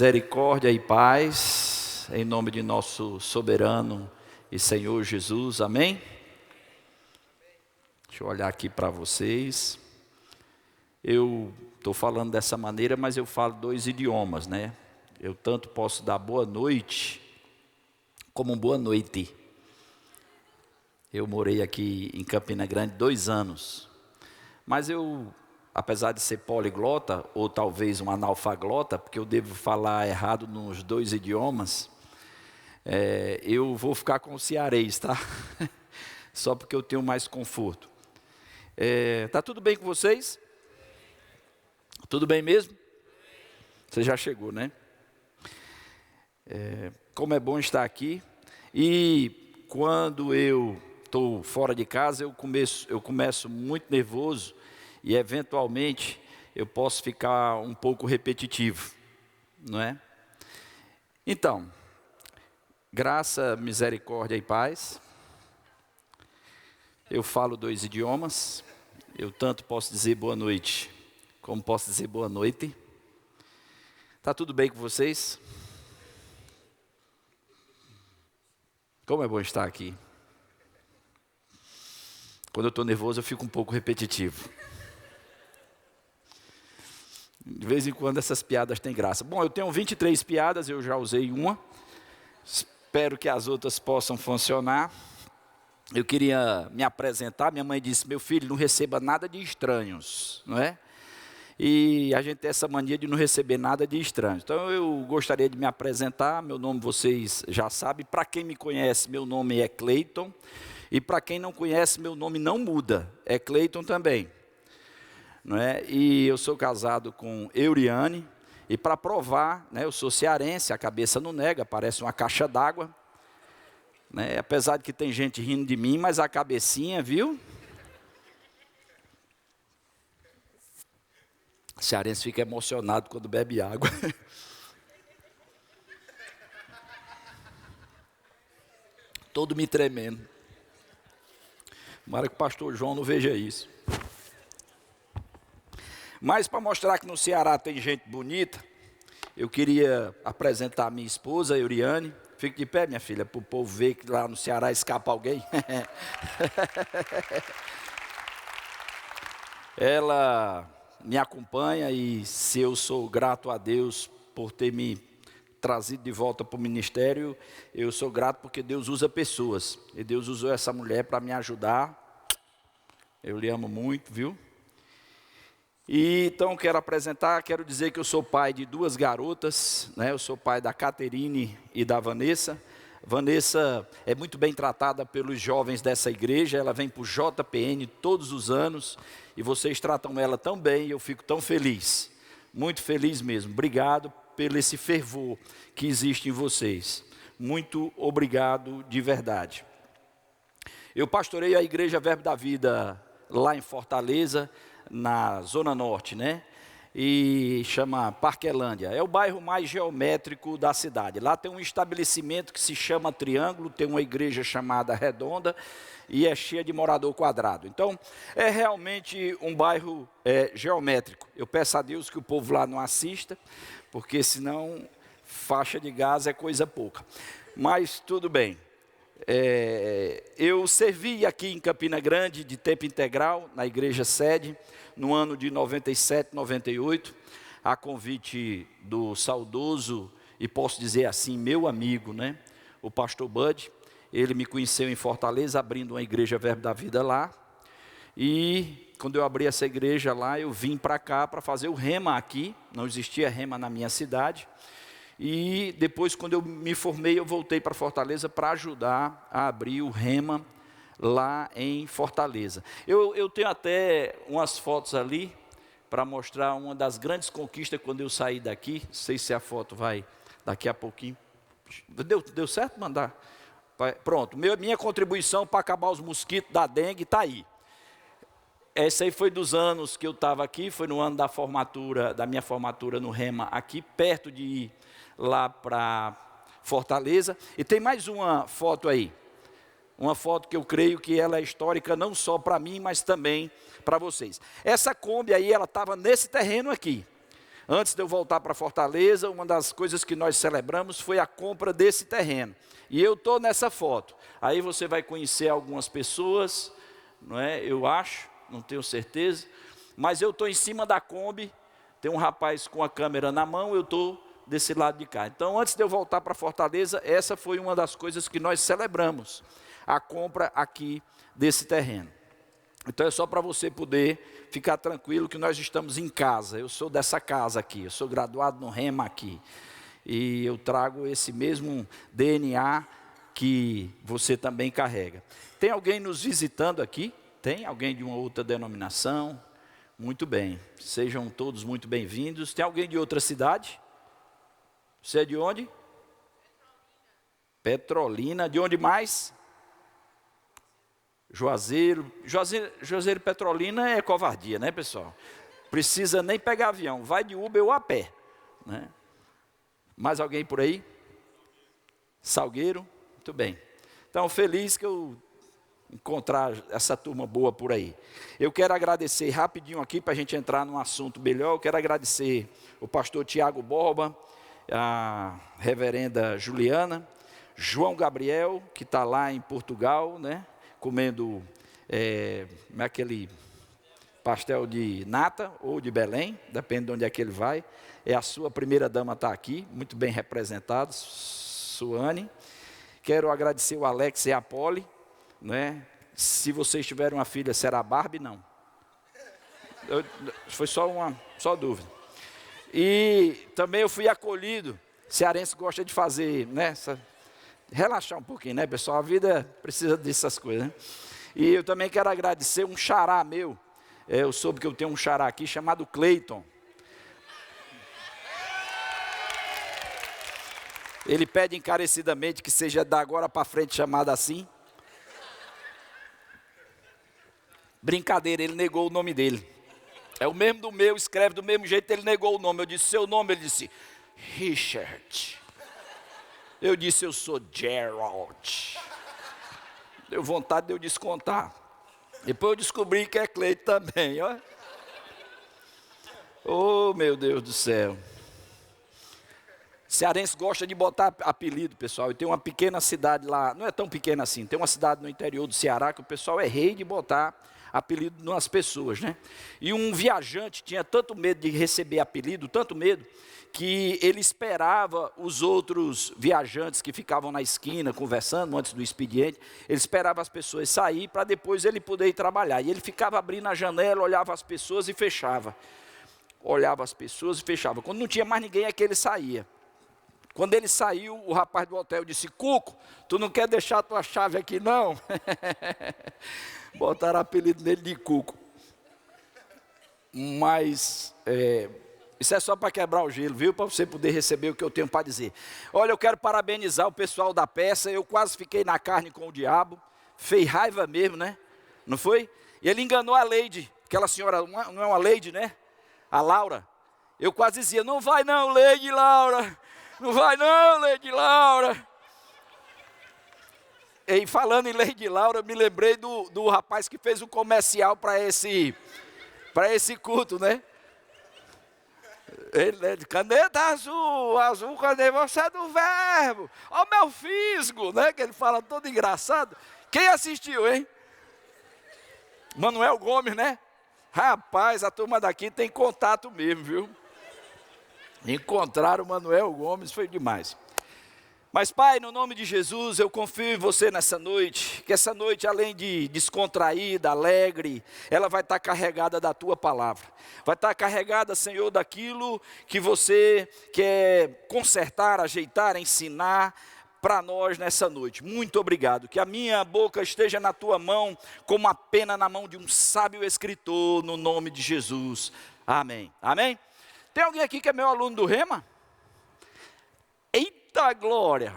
Misericórdia e paz, em nome de nosso soberano e Senhor Jesus, amém? Deixa eu olhar aqui para vocês. Eu estou falando dessa maneira, mas eu falo dois idiomas, né? Eu tanto posso dar boa noite, como boa noite. Eu morei aqui em Campina Grande 2 anos, mas eu, apesar de ser poliglota, ou talvez um analfaglota, porque eu devo falar errado nos dois idiomas, eu vou ficar com o cearês, tá? Só porque eu tenho mais conforto. Tá tudo bem com vocês? Tudo bem mesmo? Você já chegou, né? Como é bom estar aqui. E quando eu estou fora de casa, eu começo muito nervoso e eventualmente eu posso ficar um pouco repetitivo, não é? Então, graça, misericórdia e paz. Eu falo 2 idiomas. Eu tanto posso dizer boa noite, como posso dizer boa noite. Tá tudo bem com vocês? Como é bom estar aqui. Quando eu estou nervoso, eu fico um pouco repetitivo. De vez em quando essas piadas têm graça. Bom, eu tenho 23 piadas, eu já usei uma. Espero que as outras possam funcionar. Eu queria me apresentar. Minha mãe disse: meu filho, não receba nada de estranhos, não é? E a gente tem essa mania de não receber nada de estranhos. Então eu gostaria de me apresentar. Meu nome vocês já sabem. Para quem me conhece, meu nome é Cleiton. E para quem não conhece, meu nome não muda. É Cleiton também. Não é? E eu sou casado com Euriane. E para provar, né, eu sou cearense, a cabeça não nega, parece uma caixa d'água. Né? Apesar de que tem gente rindo de mim, mas a cabecinha, viu? O cearense fica emocionado quando bebe água. Todo me tremendo. Tomara que o pastor João não veja isso. Mas para mostrar que no Ceará tem gente bonita, eu queria apresentar a minha esposa, Euriane. Fique de pé, minha filha, para o povo ver que lá no Ceará escapa alguém. Ela me acompanha e se eu sou grato a Deus por ter me trazido de volta para o ministério, eu sou grato porque Deus usa pessoas. E Deus usou essa mulher para me ajudar. Eu lhe amo muito, viu? E então quero dizer que eu sou pai de 2 garotas, né? Eu sou pai da Caterine e da Vanessa. Vanessa é muito bem tratada pelos jovens dessa igreja, ela vem para o JPN todos os anos, e vocês tratam ela tão bem, e eu fico tão feliz, muito feliz mesmo. Obrigado pelo esse fervor que existe em vocês, muito obrigado de verdade. Eu pastorei a igreja Verbo da Vida lá em Fortaleza, na Zona Norte, né? E chama Parquelândia. É o bairro mais geométrico da cidade. Lá tem um estabelecimento que se chama Triângulo, tem uma igreja chamada Redonda e é cheia de morador quadrado. Então, é realmente um bairro geométrico. Eu peço a Deus que o povo lá não assista, porque senão faixa de gás é coisa pouca. Mas tudo bem. Eu servi aqui em Campina Grande de tempo integral, na igreja sede, no ano de 97, 98, a convite do saudoso, e posso dizer assim, meu amigo, né? O pastor Bud. Ele me conheceu em Fortaleza, abrindo uma igreja Verbo da Vida lá. E quando eu abri essa igreja lá, eu vim para cá para fazer o rema aqui. Não existia rema na minha cidade. E depois, quando eu me formei, eu voltei para Fortaleza para ajudar a abrir o rema lá em Fortaleza. Eu tenho até umas fotos ali para mostrar uma das grandes conquistas quando eu saí daqui. Não sei se a foto vai daqui a pouquinho. Deu certo mandar? Pronto, minha contribuição para acabar os mosquitos da dengue está aí. Essa aí foi dos anos que eu estava aqui, foi no ano da minha formatura no rema aqui, perto de ir lá para Fortaleza. E tem mais uma foto aí, uma foto que eu creio que ela é histórica não só para mim, mas também para vocês. Essa Kombi aí, ela estava nesse terreno aqui. Antes de eu voltar para Fortaleza, uma das coisas que nós celebramos foi a compra desse terreno. E eu estou nessa foto. Aí você vai conhecer algumas pessoas, não é? Eu acho, não tenho certeza. Mas eu estou em cima da Kombi, tem um rapaz com a câmera na mão, eu estou desse lado de cá. Então, antes de eu voltar para Fortaleza, essa foi uma das coisas que nós celebramos, a compra aqui desse terreno. Então é só para você poder ficar tranquilo que nós estamos em casa. Eu sou dessa casa aqui, eu sou graduado no Rema aqui. E eu trago esse mesmo DNA que você também carrega. Tem alguém nos visitando aqui? Tem alguém de uma outra denominação? Muito bem, sejam todos muito bem-vindos. Tem alguém de outra cidade? Você é de onde? Petrolina. De onde mais? Juazeiro e Petrolina é covardia, né, pessoal? Precisa nem pegar avião, vai de Uber ou a pé, né? Mais alguém por aí? Salgueiro? Muito bem. Então, feliz que eu encontrar essa turma boa por aí. Eu quero agradecer rapidinho aqui, para a gente entrar num assunto melhor, eu quero agradecer o pastor Tiago Borba, a reverenda Juliana, João Gabriel, que está lá em Portugal, né? Comendo aquele pastel de nata ou de Belém, depende de onde é que ele vai. É a sua primeira dama está aqui, muito bem representado, Suane. Quero agradecer o Alex e a Polly, né? Se vocês tiverem uma filha, será Barbie? Não. Foi só dúvida. E também eu fui acolhido, cearense gosta de fazer, né? Relaxar um pouquinho, né, pessoal? A vida precisa dessas coisas, né? E eu também quero agradecer um xará meu. Eu soube que eu tenho um xará aqui chamado Cleiton. Ele pede encarecidamente que seja da agora para frente chamado assim. Brincadeira, ele negou o nome dele. É o mesmo do meu, escreve do mesmo jeito, ele negou o nome. Eu disse, seu nome? Ele disse, Richard. Eu disse, eu sou Gerald. Deu vontade de eu descontar. Depois eu descobri que é Cleito também, ó. Oh, meu Deus do céu. Cearense gosta de botar apelido, pessoal. E tem uma pequena cidade lá, não é tão pequena assim, tem uma cidade no interior do Ceará que o pessoal é rei de botar apelido nas pessoas, né? E um viajante tinha tanto medo de receber apelido, tanto medo, que ele esperava os outros viajantes que ficavam na esquina conversando antes do expediente, ele esperava as pessoas sair para depois ele poder ir trabalhar. E ele ficava abrindo a janela, olhava as pessoas e fechava. Olhava as pessoas e fechava. Quando não tinha mais ninguém é que ele saía. Quando ele saiu, o rapaz do hotel disse, Cuco, tu não quer deixar a tua chave aqui não? Botaram o apelido nele de Cuco. Mas isso é só para quebrar o gelo, viu? Para você poder receber o que eu tenho para dizer. Olha, eu quero parabenizar o pessoal da peça. Eu quase fiquei na carne com o diabo. Fez raiva mesmo, né? Não foi? E ele enganou a Leide. Aquela senhora, não é uma Leide, né? A Laura. Eu quase dizia, não vai não, Leide Laura. Não vai não, Leide Laura. E falando em Leide Laura, me lembrei do rapaz que fez o comercial para esse culto, né? Ele de caneta azul, azul, cadê você do verbo? Ó o meu fisgo, né? Que ele fala todo engraçado. Quem assistiu, hein? Manuel Gomes, né? Rapaz, a turma daqui tem contato mesmo, viu? Encontraram o Manuel Gomes, foi demais. Mas, Pai, no nome de Jesus, eu confio em você nessa noite, que essa noite, além de descontraída, alegre, ela vai estar carregada da Tua palavra. Vai estar carregada, Senhor, daquilo que você quer consertar, ajeitar, ensinar para nós nessa noite. Muito obrigado. Que a minha boca esteja na Tua mão, como a pena na mão de um sábio escritor, no nome de Jesus. Amém. Amém? Tem alguém aqui que é meu aluno do Rema? Eita glória!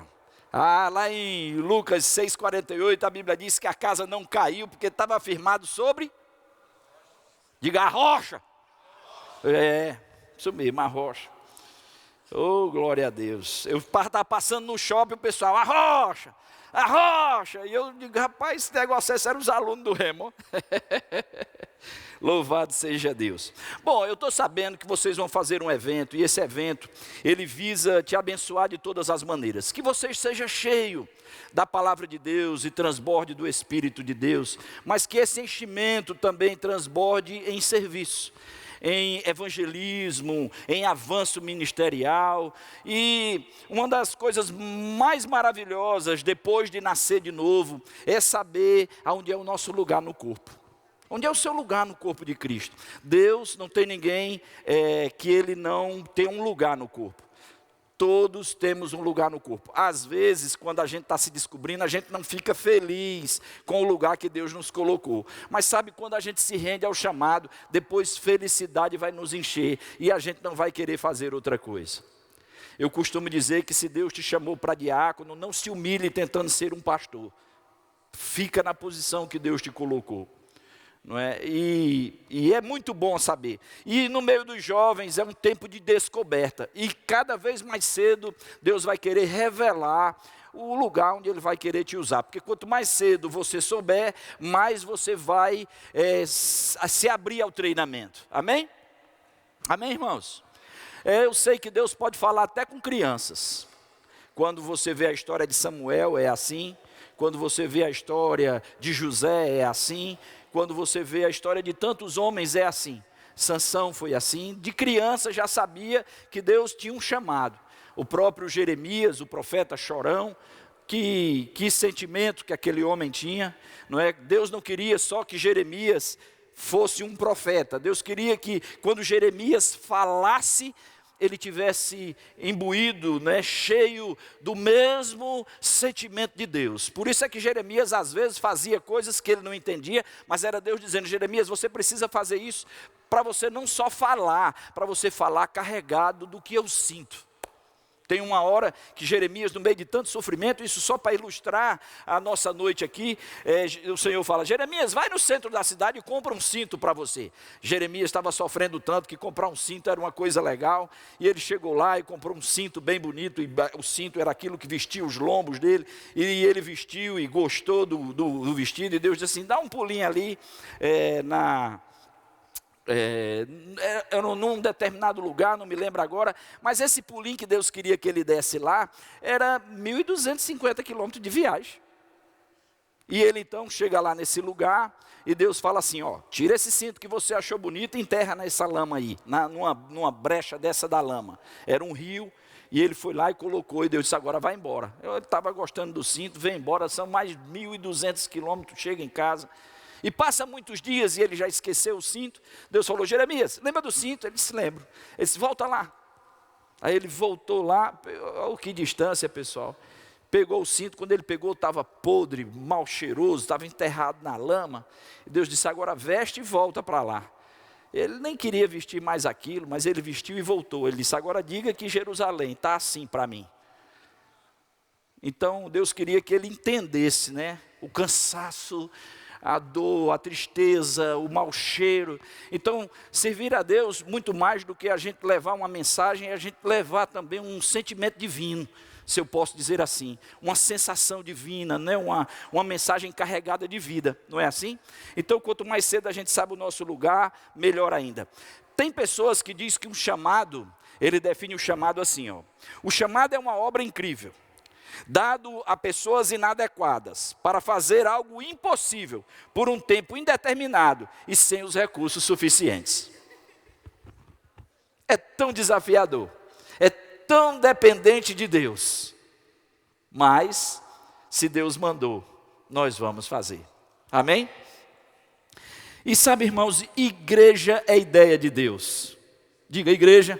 Lá em Lucas 6,48 a Bíblia diz que a casa não caiu porque estava firmado sobre? Diga a rocha! Isso mesmo, a rocha. Oh, glória a Deus. Eu estava passando no shopping, o pessoal, a rocha! A rocha! E eu digo, rapaz, esse negócio era os alunos do Remo. Louvado seja Deus. Bom, eu estou sabendo que vocês vão fazer um evento, e esse evento, ele visa te abençoar de todas as maneiras. Que você seja cheio da palavra de Deus e transborde do Espírito de Deus, mas que esse enchimento também transborde em serviço, em evangelismo, em avanço ministerial. E uma das coisas mais maravilhosas depois de nascer de novo é saber aonde é o nosso lugar no corpo. Onde é o seu lugar no corpo de Cristo? Deus não tem ninguém que ele não tem um lugar no corpo. Todos temos um lugar no corpo. Às vezes, quando a gente está se descobrindo, a gente não fica feliz com o lugar que Deus nos colocou. Mas sabe, quando a gente se rende ao chamado, depois felicidade vai nos encher e a gente não vai querer fazer outra coisa. Eu costumo dizer que se Deus te chamou para diácono, não se humilhe tentando ser um pastor. Fica na posição que Deus te colocou. Não é? E é muito bom saber. E no meio dos jovens é um tempo de descoberta. E cada vez mais cedo Deus vai querer revelar o lugar onde Ele vai querer te usar. Porque quanto mais cedo você souber, mais você vai se abrir ao treinamento. Amém? Amém, irmãos? Eu sei que Deus pode falar até com crianças. Quando você vê a história de Samuel, é assim. Quando você vê a história de José, é assim. Quando você vê a história de tantos homens, é assim. Sansão foi assim. De criança já sabia que Deus tinha um chamado. O próprio Jeremias, o profeta chorão, que sentimento que aquele homem tinha. Não é? Deus não queria só que Jeremias fosse um profeta. Deus queria que quando Jeremias falasse, ele tivesse imbuído, né, cheio do mesmo sentimento de Deus. Por isso é que Jeremias às vezes fazia coisas que ele não entendia, mas era Deus dizendo: Jeremias, você precisa fazer isso para você não só falar, para você falar carregado do que eu sinto. Tem uma hora que Jeremias, no meio de tanto sofrimento, isso só para ilustrar a nossa noite aqui, o Senhor fala: Jeremias, vai no centro da cidade e compra um cinto para você. Jeremias estava sofrendo tanto que comprar um cinto era uma coisa legal, e ele chegou lá e comprou um cinto bem bonito, e o cinto era aquilo que vestia os lombos dele, e ele vestiu e gostou do vestido, e Deus disse assim: dá um pulinho ali num determinado lugar, não me lembro agora, mas esse pulinho que Deus queria que ele desse lá, era 1.250 quilômetros de viagem. E ele então chega lá nesse lugar, e Deus fala assim: ó, tira esse cinto que você achou bonito e enterra nessa lama aí, numa brecha dessa da lama. Era um rio, e ele foi lá e colocou, e Deus disse: agora vai embora. Eu estava gostando do cinto, vem embora, são mais 1.200 quilômetros, chega em casa. E passa muitos dias e ele já esqueceu o cinto. Deus falou: Jeremias, lembra do cinto? Ele disse: lembro. Ele disse: volta lá. Aí ele voltou lá, olha que distância, pessoal. Pegou o cinto, quando ele pegou estava podre, mal cheiroso, estava enterrado na lama. E Deus disse: agora veste e volta para lá. Ele nem queria vestir mais aquilo, mas ele vestiu e voltou. Ele disse: agora diga que Jerusalém está assim para mim. Então Deus queria que ele entendesse, né, o cansaço, a dor, a tristeza, o mau cheiro. Então, servir a Deus muito mais do que a gente levar uma mensagem, é a gente levar também um sentimento divino, se eu posso dizer assim, uma sensação divina, né? uma mensagem carregada de vida, não é assim? Então, quanto mais cedo a gente sabe o nosso lugar, melhor ainda. Tem pessoas que dizem que um chamado, ele define o chamado assim, ó: o chamado é uma obra incrível, dado a pessoas inadequadas, para fazer algo impossível, por um tempo indeterminado e sem os recursos suficientes. É tão desafiador, é tão dependente de Deus, mas se Deus mandou, nós vamos fazer. Amém? E sabe, irmãos, igreja é ideia de Deus. Diga: igreja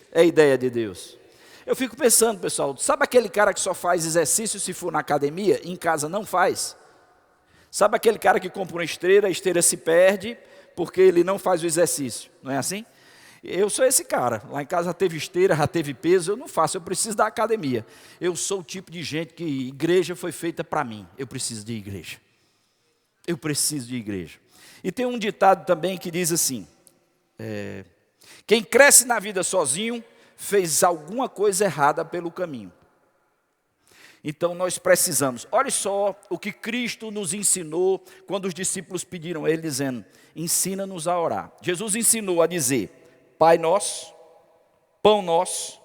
é ideia de Deus. Eu fico pensando, pessoal, sabe aquele cara que só faz exercício se for na academia, e em casa não faz? Sabe aquele cara que compra uma esteira, a esteira se perde, porque ele não faz o exercício, não é assim? Eu sou esse cara, lá em casa já teve esteira, já teve peso, eu não faço, eu preciso da academia. Eu sou o tipo de gente que igreja foi feita para mim, eu preciso de igreja. Eu preciso de igreja. E tem um ditado também que diz assim, quem cresce na vida sozinho, fez alguma coisa errada pelo caminho. Então nós precisamos. Olha só o que Cristo nos ensinou quando os discípulos pediram a Ele, dizendo: ensina-nos a orar. Jesus ensinou a dizer: Pai nosso, pão nosso,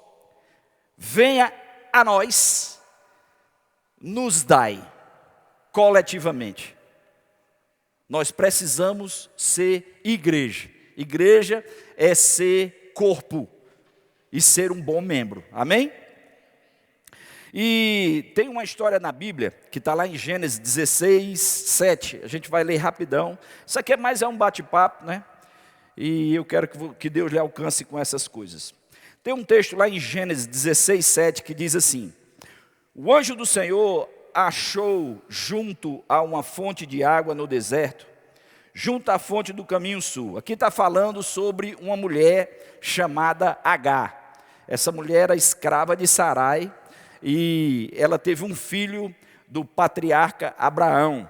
venha a nós, nos dai coletivamente. Nós precisamos ser igreja. Igreja é ser corpo e ser um bom membro. Amém? E tem uma história na Bíblia, que está lá em Gênesis 16, 7. A gente vai ler rapidão. Isso aqui é um bate-papo, né? E eu quero que Deus lhe alcance com essas coisas. Tem um texto lá em Gênesis 16, 7, que diz assim: o anjo do Senhor achou junto a uma fonte de água no deserto, junto à fonte do caminho sul. Aqui está falando sobre uma mulher chamada Agar. Essa mulher era escrava de Sarai, e ela teve um filho do patriarca Abraão,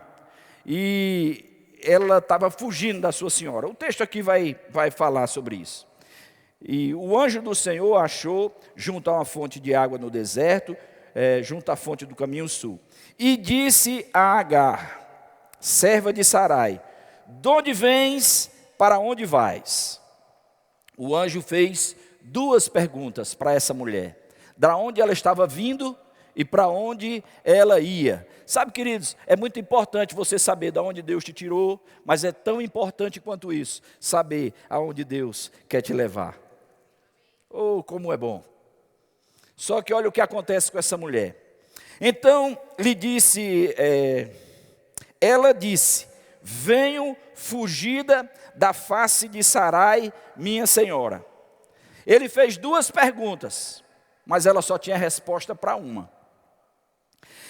e ela estava fugindo da sua senhora. O texto aqui vai falar sobre isso. E o anjo do Senhor achou junto a uma fonte de água no deserto, junto à fonte do caminho sul, e disse a Agar, serva de Sarai: de onde vens, para onde vais? O anjo fez duas perguntas para essa mulher: da onde ela estava vindo e para onde ela ia. Sabe, queridos, é muito importante você saber de onde Deus te tirou, mas é tão importante quanto isso, saber aonde Deus quer te levar. Oh, como é bom. Só que olha o que acontece com essa mulher. Então ela disse: venho fugida da face de Sarai, minha senhora. Ele fez duas perguntas, mas ela só tinha resposta para uma.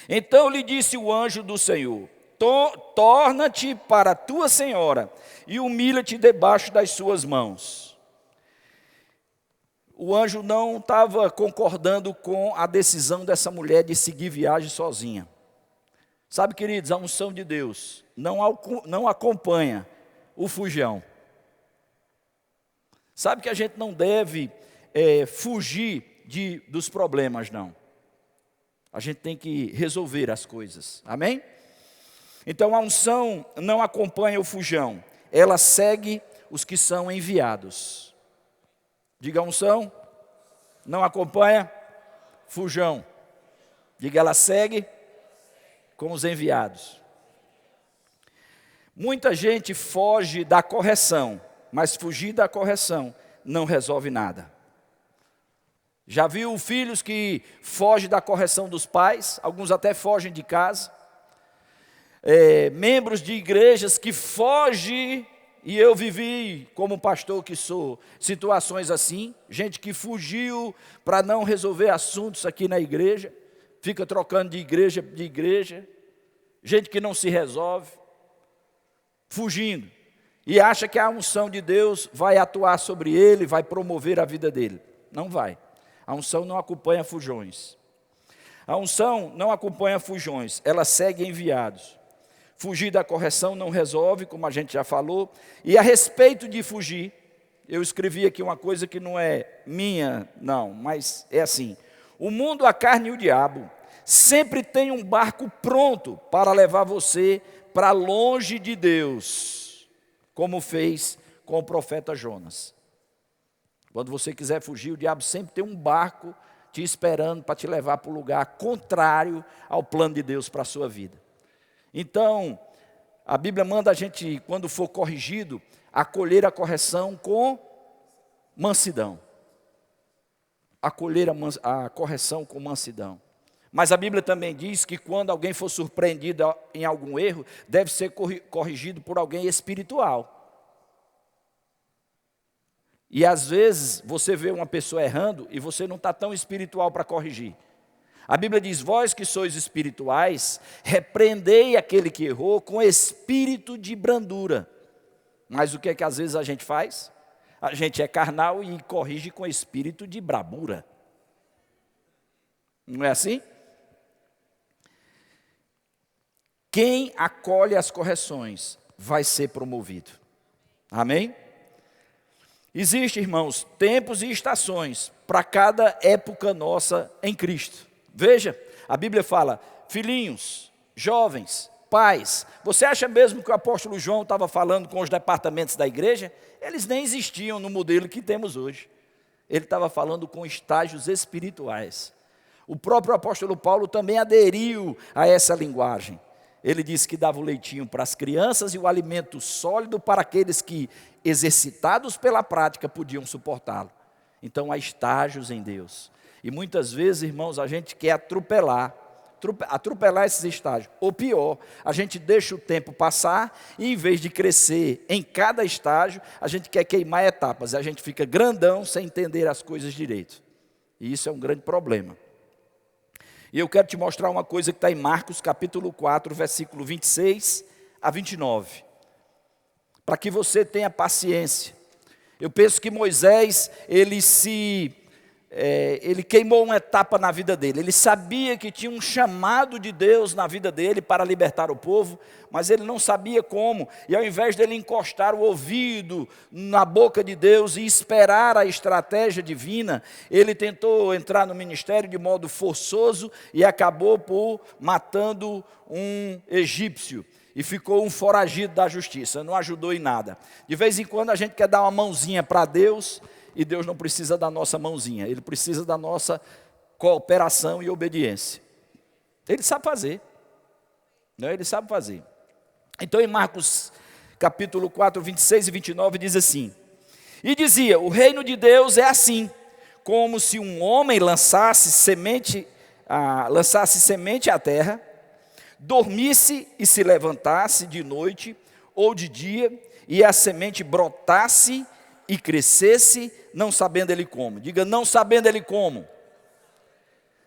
Então lhe disse o anjo do Senhor: torna-te para a tua senhora e humilha-te debaixo das suas mãos. O anjo não estava concordando com a decisão dessa mulher de seguir viagem sozinha. Sabe, queridos, a unção de Deus não acompanha o fujão. Sabe que a gente não deve fugir dos problemas, não. A gente tem que resolver as coisas, amém? Então a unção não acompanha o fujão, ela segue os que são enviados. Diga: a unção não acompanha fujão. Diga: ela segue com os enviados. Muita gente foge da correção, mas fugir da correção não resolve nada. Já viu filhos que fogem da correção dos pais? Alguns até fogem de casa. Membros de igrejas que fogem, e eu vivi, como pastor que sou, situações assim. Gente que fugiu para não resolver assuntos aqui na igreja, fica trocando de igreja. Gente que não se resolve, fugindo, e acha que a unção de Deus vai atuar sobre ele, vai promover a vida dele. Não vai. A unção não acompanha fujões. A unção não acompanha fujões, ela segue enviados. Fugir da correção não resolve, como a gente já falou. E a respeito de fugir, eu escrevi aqui uma coisa que não é minha, não, mas é assim: o mundo, a carne e o diabo sempre tem um barco pronto para levar você para longe de Deus, como fez com o profeta Jonas. Quando você quiser fugir, o diabo sempre tem um barco te esperando para te levar para o lugar contrário ao plano de Deus para a sua vida. Então, a Bíblia manda a gente, quando for corrigido, acolher a correção com mansidão. Acolher a correção com mansidão. Mas a Bíblia também diz que quando alguém for surpreendido em algum erro, deve ser corrigido por alguém espiritual. E às vezes você vê uma pessoa errando e você não está tão espiritual para corrigir. A Bíblia diz: vós que sois espirituais, repreendei aquele que errou com espírito de brandura. Mas o que é que às vezes a gente faz? A gente é carnal e corrige com espírito de bravura. Não é assim? Quem acolhe as correções vai ser promovido. Amém? Existem, irmãos, tempos e estações para cada época nossa em Cristo. Veja, a Bíblia fala, filhinhos, jovens, pais. Você acha mesmo que o apóstolo João estava falando com os departamentos da igreja? Eles nem existiam no modelo que temos hoje. Ele estava falando com estágios espirituais. O próprio apóstolo Paulo também aderiu a essa linguagem. Ele disse que dava o leitinho para as crianças e o alimento sólido para aqueles que, exercitados pela prática, podiam suportá-lo. Então há estágios em Deus. E muitas vezes, irmãos, a gente quer atropelar esses estágios. Ou pior, a gente deixa o tempo passar e em vez de crescer em cada estágio, a gente quer queimar etapas. E a gente fica grandão sem entender as coisas direito. E isso é um grande problema. E eu quero te mostrar uma coisa que está em Marcos capítulo 4, versículo 26 a 29. Para que você tenha paciência. Eu penso que Moisés, ele queimou uma etapa na vida dele. Ele sabia que tinha um chamado de Deus na vida dele para libertar o povo, mas ele não sabia como. E ao invés dele encostar o ouvido na boca de Deus e esperar a estratégia divina, ele tentou entrar no ministério de modo forçoso e acabou por matando um egípcio. E ficou um foragido da justiça, não ajudou em nada. De vez em quando a gente quer dar uma mãozinha para Deus, e Deus não precisa da nossa mãozinha, Ele precisa da nossa cooperação e obediência. Ele sabe fazer, né? Ele sabe fazer. Então em Marcos capítulo 4, 26 e 29 diz assim, e dizia, o reino de Deus é assim, como se um homem lançasse semente à terra, dormisse e se levantasse de noite ou de dia, e a semente brotasse e crescesse, não sabendo ele como. Diga, não sabendo ele como.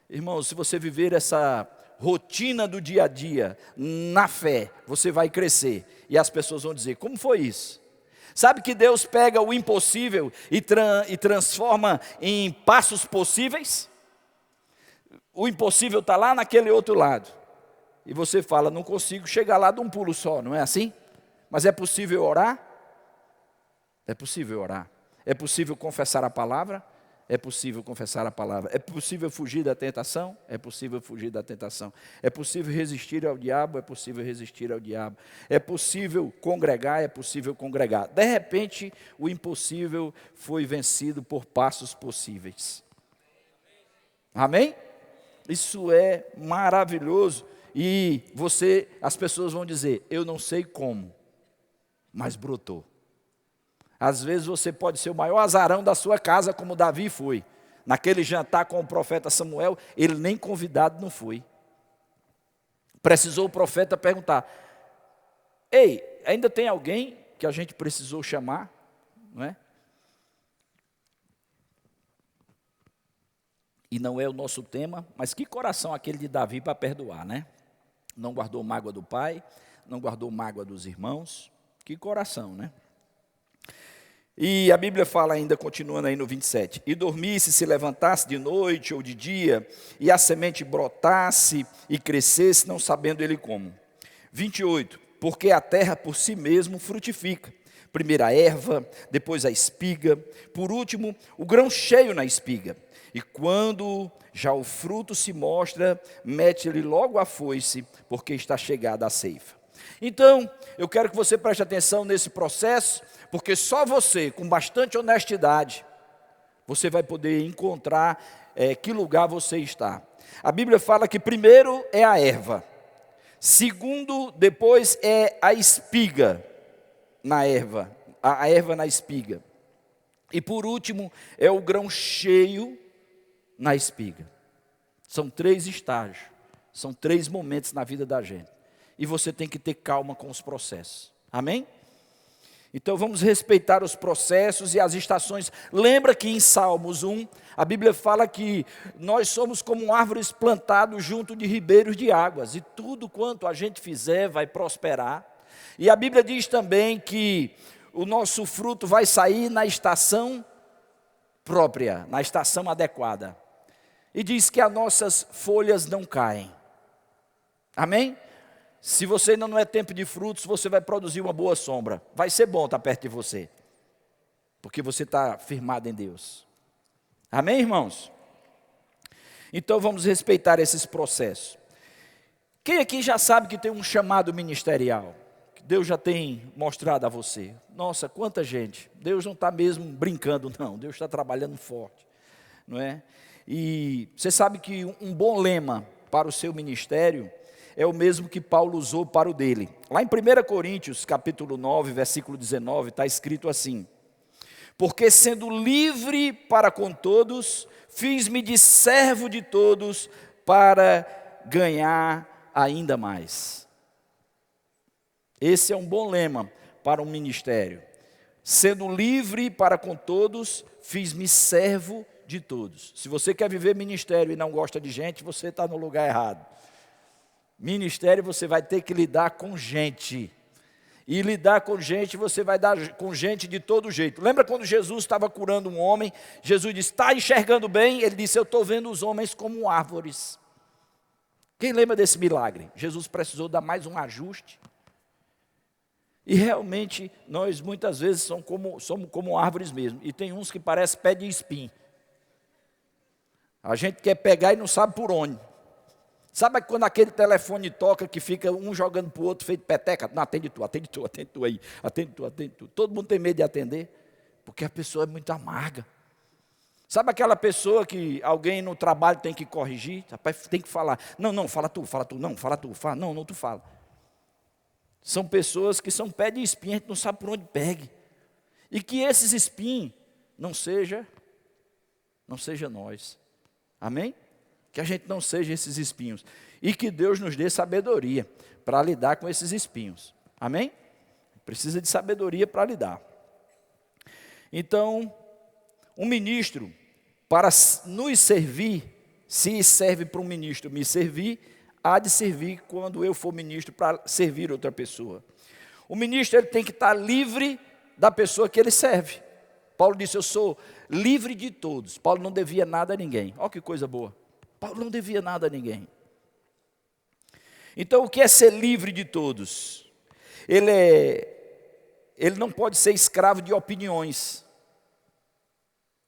Irmãos, se você viver essa rotina do dia a dia, na fé, você vai crescer. E as pessoas vão dizer, como foi isso? Sabe que Deus pega o impossível e transforma em passos possíveis? O impossível está lá naquele outro lado. E você fala, não consigo chegar lá de um pulo só, não é assim? Mas é possível orar? É possível orar. É possível confessar a palavra? É possível confessar a palavra. É possível fugir da tentação? É possível fugir da tentação. É possível resistir ao diabo? É possível resistir ao diabo. É possível congregar? É possível congregar. De repente, o impossível foi vencido por passos possíveis. Amém? Isso é maravilhoso. E as pessoas vão dizer, eu não sei como, mas brotou. Às vezes você pode ser o maior azarão da sua casa, como Davi foi. Naquele jantar com o profeta Samuel, ele nem convidado não foi. Precisou o profeta perguntar, ei, ainda tem alguém que a gente precisou chamar? Não é? E não é o nosso tema, mas que coração aquele de Davi para perdoar, né? Não guardou mágoa do pai, não guardou mágoa dos irmãos. Que coração, né? E a Bíblia fala ainda, continuando aí no 27, e dormisse, se levantasse de noite ou de dia, e a semente brotasse e crescesse, não sabendo ele como. 28, porque a terra por si mesmo frutifica. Primeiro a erva, depois a espiga, por último o grão cheio na espiga. E quando já o fruto se mostra, mete-lhe logo a foice, porque está chegada a ceifa. Então, eu quero que você preste atenção nesse processo, porque só você, com bastante honestidade, você vai poder encontrar que lugar você está. A Bíblia fala que primeiro é a erva, segundo, depois é a espiga na erva, a erva na espiga. E por último é o grão cheio na espiga. São 3 estágios, são 3 momentos na vida da gente. E você tem que ter calma com os processos. Amém? Então vamos respeitar os processos e as estações. Lembra que em Salmos 1, a Bíblia fala que nós somos como árvores plantadas junto de ribeiros de águas. E tudo quanto a gente fizer vai prosperar. E a Bíblia diz também que o nosso fruto vai sair na estação própria, na estação adequada. E diz que as nossas folhas não caem. Amém? Se você ainda não é tempo de frutos, você vai produzir uma boa sombra. Vai ser bom estar perto de você. Porque você está firmado em Deus. Amém, irmãos? Então vamos respeitar esses processos. Quem aqui já sabe que tem um chamado ministerial? Que Deus já tem mostrado a você? Nossa, quanta gente. Deus não está mesmo brincando, não. Deus está trabalhando forte, não é? E você sabe que um bom lema para o seu ministério é o mesmo que Paulo usou para o dele. Lá em 1 Coríntios, capítulo 9, versículo 19, está escrito assim: porque sendo livre para com todos, fiz-me de servo de todos para ganhar ainda mais. Esse é um bom lema para um ministério. Sendo livre para com todos, fiz-me servo de todos. Se você quer viver ministério e não gosta de gente, você está no lugar errado. Ministério você vai ter que lidar com gente. E lidar com gente, você vai dar com gente de todo jeito. Lembra quando Jesus estava curando um homem? Jesus disse, está enxergando bem? Ele disse, eu estou vendo os homens como árvores. Quem lembra desse milagre? Jesus precisou dar mais um ajuste. E realmente, nós muitas vezes somos como árvores mesmo. E tem uns que parecem pé de espinho. A gente quer pegar e não sabe por onde. Sabe quando aquele telefone toca que fica um jogando para o outro feito peteca? Não, atende tu aí, atende tu. Todo mundo tem medo de atender, porque a pessoa é muito amarga. Sabe aquela pessoa que alguém no trabalho tem que corrigir? Rapaz, tem que falar. Não, fala tu, não, fala tu, fala, não, tu fala. São pessoas que são pé de espinho, a gente não sabe por onde pegue. E que esses espinhos não seja nós. Amém? Que a gente não seja esses espinhos. E que Deus nos dê sabedoria para lidar com esses espinhos. Amém? Precisa de sabedoria para lidar. Então, um ministro, para nos servir, se serve para um ministro me servir, há de servir quando eu for ministro para servir outra pessoa. O ministro ele tem que estar livre da pessoa que ele serve. Paulo disse, eu sou livre de todos. Paulo não devia nada a ninguém. Olha que coisa boa. Paulo não devia nada a ninguém. Então, o que é ser livre de todos? Ele não pode ser escravo de opiniões.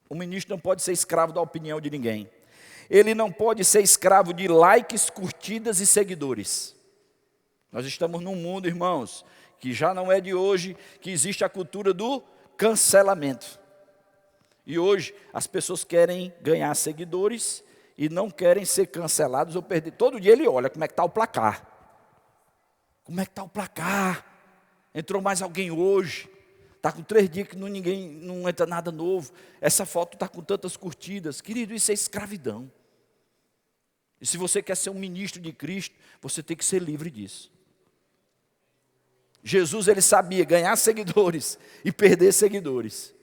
O ministro não pode ser escravo da opinião de ninguém. Ele não pode ser escravo de likes, curtidas e seguidores. Nós estamos num mundo, irmãos, que já não é de hoje, que existe a cultura do cancelamento. E hoje as pessoas querem ganhar seguidores e não querem ser cancelados ou perder. Todo dia ele olha como é que está o placar. Como é que está o placar? Entrou mais alguém hoje? Está com 3 dias que não entra nada novo. Essa foto está com tantas curtidas. Querido, isso é escravidão. E se você quer ser um ministro de Cristo, você tem que ser livre disso. Jesus, ele sabia ganhar seguidores e perder seguidores.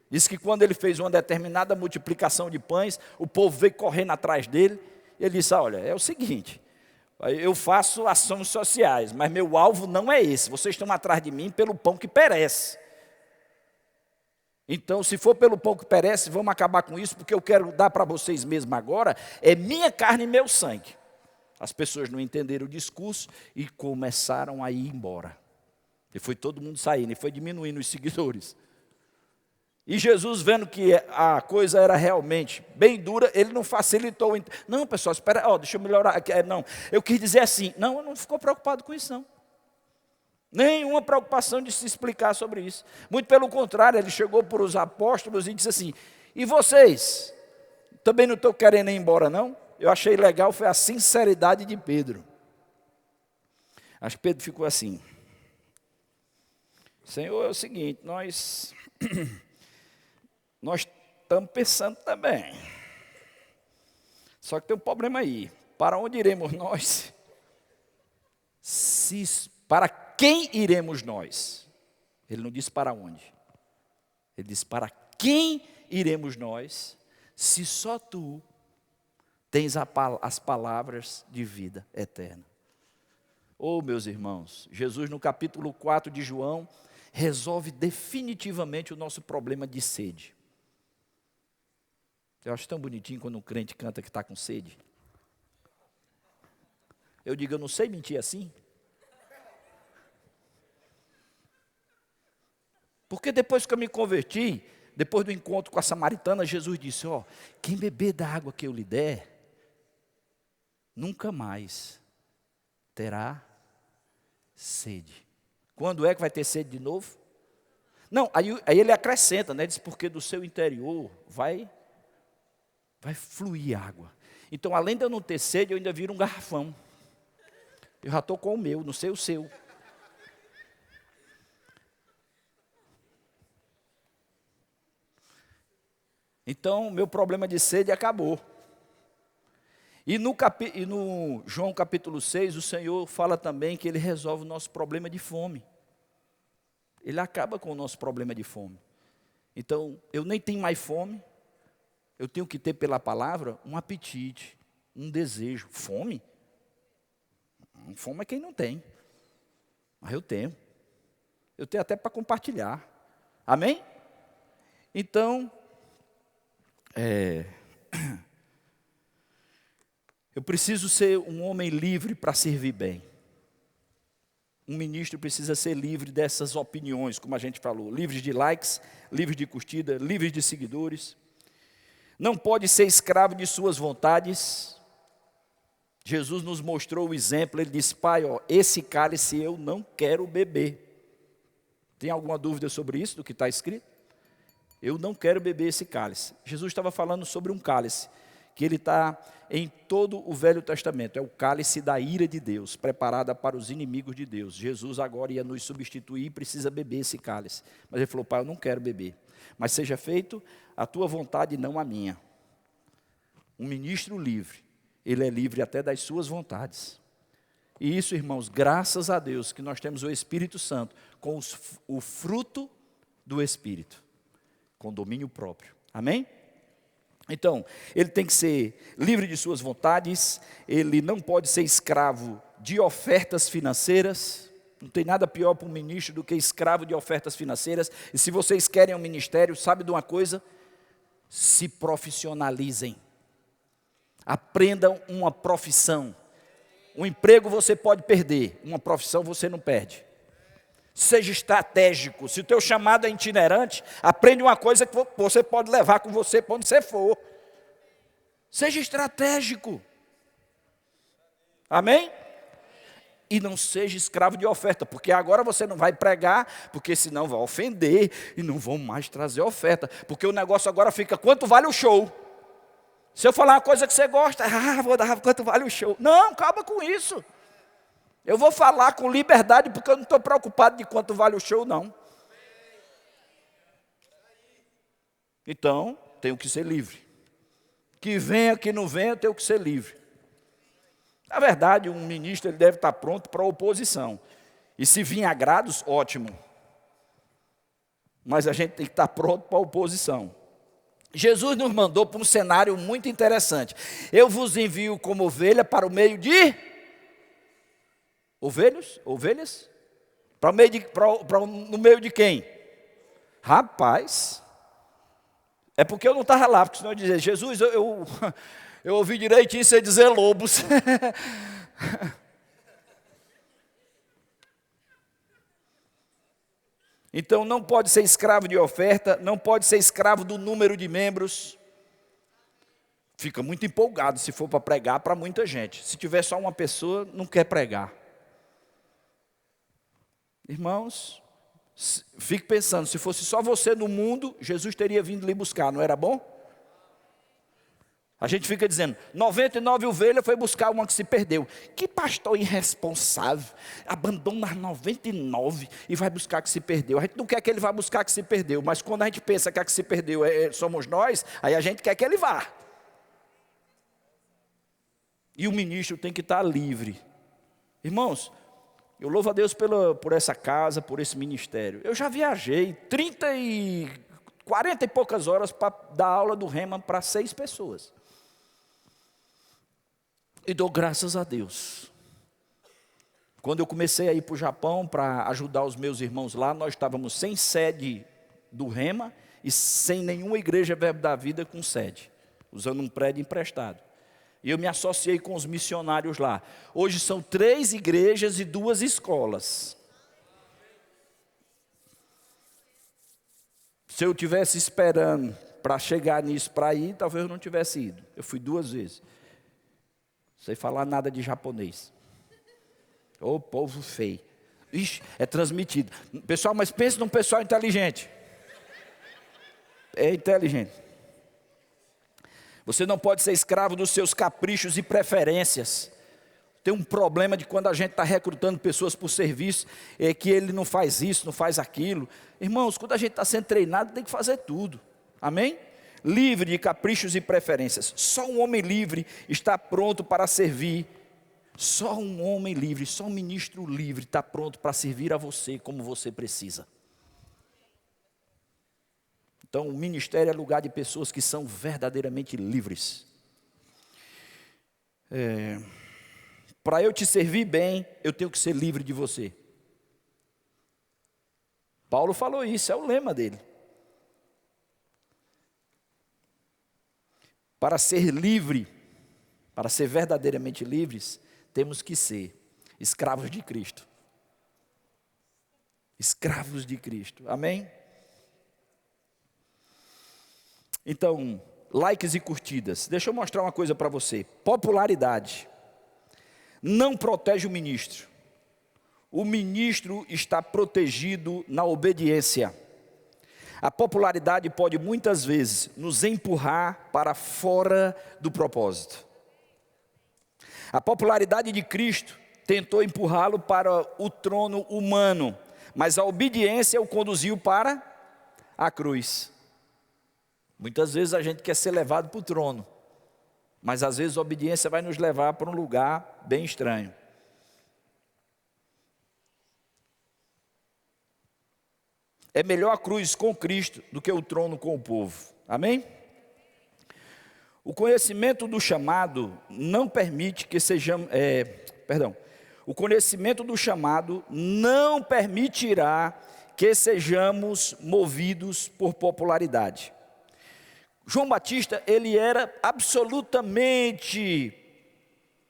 Diz que quando ele fez uma determinada multiplicação de pães, o povo veio correndo atrás dele. Ele disse, olha, é o seguinte, eu faço ações sociais, mas meu alvo não é esse. Vocês estão atrás de mim pelo pão que perece. Então, se for pelo pão que perece, vamos acabar com isso, porque eu quero dar para vocês mesmo agora, é minha carne e meu sangue. As pessoas não entenderam o discurso e começaram a ir embora. E foi todo mundo saindo, e foi diminuindo os seguidores. E Jesus, vendo que a coisa era realmente bem dura, ele não facilitou. Não, pessoal, espera, deixa eu melhorar. Não, eu quis dizer assim, não ficou preocupado com isso, não. Nenhuma preocupação de se explicar sobre isso. Muito pelo contrário, ele chegou para os apóstolos e disse assim, e vocês? Também não estão querendo ir embora, não? Eu achei legal, foi a sinceridade de Pedro. Acho que Pedro ficou assim. Senhor, é o seguinte, nós estamos pensando também. Só que tem um problema aí. Para onde iremos nós? Para quem iremos nós? Ele não disse para onde. Ele disse para quem iremos nós, se só tu tens as palavras de vida eterna. Oh, meus irmãos, Jesus no capítulo 4 de João resolve definitivamente o nosso problema de sede. Eu acho tão bonitinho quando um crente canta que está com sede. Eu digo, eu não sei mentir assim. Porque depois que eu me converti, depois do encontro com a samaritana, Jesus disse, quem beber da água que eu lhe der, nunca mais terá sede. Quando é que vai ter sede de novo? Não, aí ele acrescenta, né? Diz, porque do seu interior vai fluir água. Então, além de eu não ter sede, eu ainda viro um garrafão. Eu já estou com o meu, não sei o seu. Então, meu problema de sede acabou. E no João capítulo 6, o Senhor fala também que Ele resolve o nosso problema de fome. Ele acaba com o nosso problema de fome. Então, eu nem tenho mais fome, eu tenho que ter pela palavra um apetite, um desejo. Fome? Fome é quem não tem. Mas eu tenho. Eu tenho até para compartilhar. Amém? Então, eu preciso ser um homem livre para servir bem. Um ministro precisa ser livre dessas opiniões, como a gente falou, livre de likes, livre de curtida, livre de seguidores. Não pode ser escravo de suas vontades. Jesus nos mostrou o exemplo, ele disse, Pai, esse cálice eu não quero beber. Tem alguma dúvida sobre isso, do que está escrito? Eu não quero beber esse cálice. Jesus estava falando sobre um cálice, que ele está em todo o Velho Testamento. É o cálice da ira de Deus, preparada para os inimigos de Deus. Jesus agora ia nos substituir e precisa beber esse cálice. Mas ele falou, Pai, eu não quero beber. Mas seja feito a tua vontade e não a minha. Um ministro livre, ele é livre até das suas vontades. E isso, irmãos, graças a Deus que nós temos o Espírito Santo com o fruto do Espírito, com domínio próprio. Amém? Então, ele tem que ser livre de suas vontades, ele não pode ser escravo de ofertas financeiras. Não tem nada pior para um ministro do que escravo de ofertas financeiras. E se vocês querem um ministério, sabe de uma coisa? Se profissionalizem. Aprendam uma profissão. Um emprego você pode perder, uma profissão você não perde. Seja estratégico. Se o teu chamado é itinerante, aprende uma coisa que você pode levar com você para onde você for. Seja estratégico. Amém? E não seja escravo de oferta, porque agora você não vai pregar, porque senão vai ofender e não vão mais trazer oferta, porque o negócio agora fica, quanto vale o show? Se eu falar uma coisa que você gosta, vou dar quanto vale o show. Não, acaba com isso. Eu vou falar com liberdade, porque eu não estou preocupado de quanto vale o show, não. Então, tenho que ser livre. Que venha, que não venha, tenho que ser livre. Na verdade, um ministro ele deve estar pronto para a oposição. E se vir agrados, ótimo. Mas a gente tem que estar pronto para a oposição. Jesus nos mandou para um cenário muito interessante. Eu vos envio como ovelha para o meio de ovelhas? No meio de quem? Rapaz, é porque eu não estava lá, porque senão eu dizia, Jesus, eu ouvi direitinho você dizer lobos. Então não pode ser escravo de oferta, não pode ser escravo do número de membros. Fica muito empolgado se for para pregar para muita gente. Se tiver só uma pessoa, não quer pregar. Irmãos, fique pensando, se fosse só você no mundo, Jesus teria vindo lhe buscar, não era bom? A gente fica dizendo, 99 ovelhas foi buscar uma que se perdeu. Que pastor irresponsável, abandona as 99 e vai buscar a que se perdeu. A gente não quer que ele vá buscar a que se perdeu, mas quando a gente pensa que a que se perdeu somos nós, aí a gente quer que ele vá. E o ministro tem que estar livre. Irmãos, eu louvo a Deus por essa casa, por esse ministério. Eu já viajei 40 e poucas horas para dar aula do Rema para 6 pessoas. E dou graças a Deus. Quando eu comecei a ir para o Japão para ajudar os meus irmãos lá, nós estávamos sem sede do Rema e sem nenhuma igreja Verbo da Vida com sede, usando um prédio emprestado. E eu me associei com os missionários lá. Hoje são 3 igrejas e 2 escolas. Se eu tivesse esperando para chegar nisso, para ir, talvez eu não tivesse ido. Eu fui 2 vezes. Sem falar nada de japonês. Ô povo feio. Ixi, é transmitido. Pessoal, mas pense num pessoal inteligente. É inteligente. Você não pode ser escravo dos seus caprichos e preferências. Tem um problema de quando a gente está recrutando pessoas por serviço, é que ele não faz isso, não faz aquilo. Irmãos, quando a gente está sendo treinado, tem que fazer tudo. Amém? Livre de caprichos e preferências. Só um homem livre está pronto para servir. Só um homem livre, só um ministro livre está pronto para servir a você como você precisa. Então, o ministério é lugar de pessoas que são verdadeiramente livres. Para eu te servir bem, eu tenho que ser livre de você. Paulo falou isso, é o lema dele. Para ser livre, para ser verdadeiramente livres, temos que ser escravos de Cristo. Escravos de Cristo, amém? Então, likes e curtidas. Deixa eu mostrar uma coisa para você. Popularidade não protege o ministro. O ministro está protegido na obediência. A popularidade pode muitas vezes nos empurrar para fora do propósito. A popularidade de Cristo tentou empurrá-lo para o trono humano, mas a obediência o conduziu para a cruz. Muitas vezes a gente quer ser levado para o trono, mas às vezes a obediência vai nos levar para um lugar bem estranho. É melhor a cruz com Cristo do que o trono com o povo. Amém? O conhecimento do chamado não permite que sejamos... O conhecimento do chamado não permitirá que sejamos movidos por popularidade. João Batista, ele era absolutamente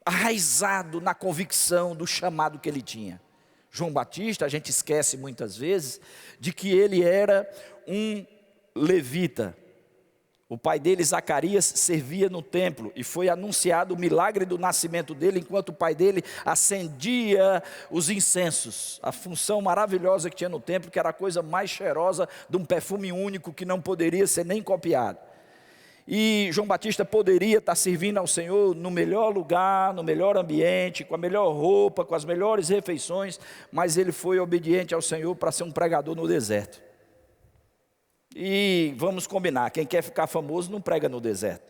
arraizado na convicção do chamado que ele tinha. João Batista, a gente esquece muitas vezes, de que ele era um levita. O pai dele, Zacarias, servia no templo e foi anunciado o milagre do nascimento dele, enquanto o pai dele acendia os incensos. A função maravilhosa que tinha no templo, que era a coisa mais cheirosa de um perfume único que não poderia ser nem copiado. E João Batista poderia estar servindo ao Senhor no melhor lugar, no melhor ambiente, com a melhor roupa, com as melhores refeições, mas ele foi obediente ao Senhor para ser um pregador no deserto. E vamos combinar, quem quer ficar famoso não prega no deserto.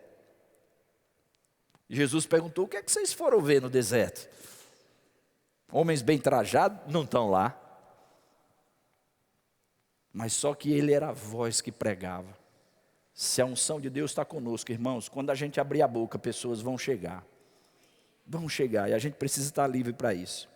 Jesus perguntou, o que é que vocês foram ver no deserto? Homens bem trajados não estão lá. Mas só que ele era a voz que pregava. Se a unção de Deus está conosco, irmãos, quando a gente abrir a boca, pessoas vão chegar. Vão chegar, e a gente precisa estar livre para isso.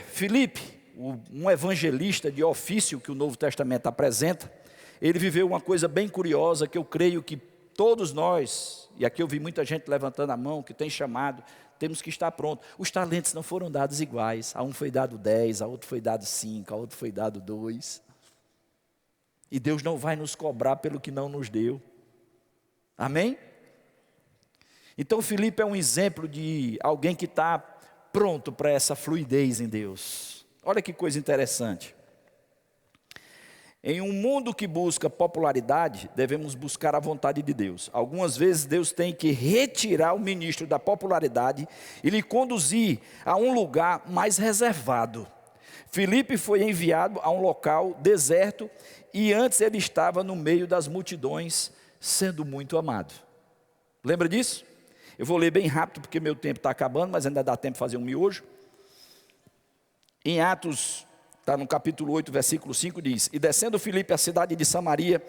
Filipe, um evangelista de ofício que o Novo Testamento apresenta, ele viveu uma coisa bem curiosa, que eu creio que todos nós, e aqui eu vi muita gente levantando a mão, que tem chamado, temos que estar pronto. Os talentos não foram dados iguais, a um foi dado 10, a outro foi dado 5, a outro foi dado 2. E Deus não vai nos cobrar pelo que não nos deu. Amém? Então Filipe é um exemplo de alguém que está pronto para essa fluidez em Deus. Olha que coisa interessante. Em um mundo que busca popularidade, devemos buscar a vontade de Deus. Algumas vezes Deus tem que retirar o ministro da popularidade e lhe conduzir a um lugar mais reservado. Filipe foi enviado a um local deserto e antes ele estava no meio das multidões, sendo muito amado. Lembra disso? Eu vou ler bem rápido porque meu tempo está acabando, mas ainda dá tempo de fazer um miojo. Em Atos, está no capítulo 8, versículo 5, diz: E descendo Filipe à cidade de Samaria,